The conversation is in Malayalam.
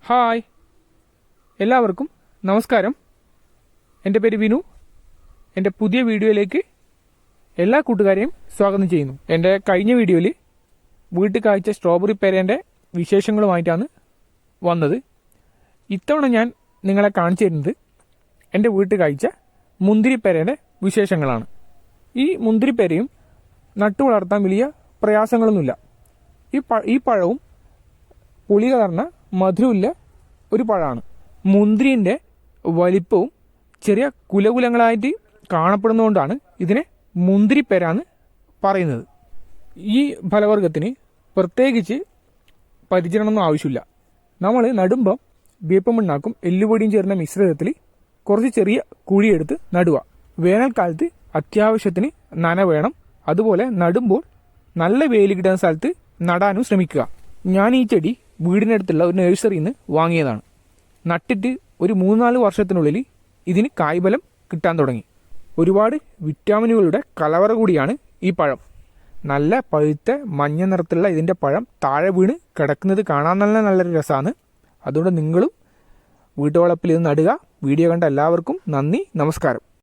ഹായ്, എല്ലാവർക്കും നമസ്കാരം. എൻ്റെ പേര് വിനു. എൻ്റെ പുതിയ വീഡിയോയിലേക്ക് എല്ലാ കൂട്ടുകാരെയും സ്വാഗതം ചെയ്യുന്നു. എൻ്റെ കഴിഞ്ഞ വീഡിയോയിൽ വീട്ടിൽ കായ്ച്ച സ്ട്രോബെറി പേരേൻ്റെ വിശേഷങ്ങളുമായിട്ടാണ് വന്നത്. ഇത്തവണ ഞാൻ നിങ്ങളെ കാണിച്ചു തരുന്നത് എൻ്റെ വീട്ടിൽ കായ്ച്ച മുന്തിരിപ്പേരേൻ്റെ വിശേഷങ്ങളാണ്. ഈ മുന്തിരിപ്പേരയും നട്ടു വളർത്താൻ വലിയ പ്രയാസങ്ങളൊന്നുമില്ല. ഈ പഴവും പുളി കലർന്ന മധുരമില്ല ഒരു പഴമാണ്. മുന്തിരിൻ്റെ വലിപ്പവും ചെറിയ കുലകുലങ്ങളായിട്ട് കാണപ്പെടുന്നതുകൊണ്ടാണ് ഇതിനെ മുന്തിരിപ്പേരാന്ന് പറയുന്നത്. ഈ ഫലവർഗത്തിന് പ്രത്യേകിച്ച് പരിചരണമൊന്നും ആവശ്യമില്ല. നമ്മൾ നടുമ്പം വേപ്പം മണ്ണാക്കും എല്ലുപൊടിയും ചേർന്ന മിശ്രിതത്തിൽ കുറച്ച് ചെറിയ കുഴിയെടുത്ത് നടുക. വേനൽക്കാലത്ത് അത്യാവശ്യത്തിന് നന വേണം. അതുപോലെ നടുമ്പോൾ നല്ല വെയിൽ കിട്ടുന്ന സ്ഥലത്ത് നടാനും ശ്രമിക്കുക. ഞാൻ ഈ ചെടി വീടിനടുത്തുള്ള ഒരു നഴ്സറിയിൽ നിന്ന് വാങ്ങിയതാണ്. നട്ടിട്ട് ഒരു 3-4 വർഷത്തിനുള്ളിൽ ഇതിന് കായ്ഫലം കിട്ടാൻ തുടങ്ങി. ഒരുപാട് വിറ്റാമിനുകളുടെ കലവറ കൂടിയാണ് ഈ പഴം. നല്ല പഴുത്ത മഞ്ഞ നിറത്തിലുള്ള ഇതിൻ്റെ പഴം താഴെ വീണ് കിടക്കുന്നത് കാണാൻ നല്ലൊരു രസമാണ്. അതുകൊണ്ട് നിങ്ങളും വീട്ടുവളപ്പിൽ ഇത് നടുക. വീഡിയോ കണ്ട എല്ലാവർക്കും നന്ദി, നമസ്കാരം.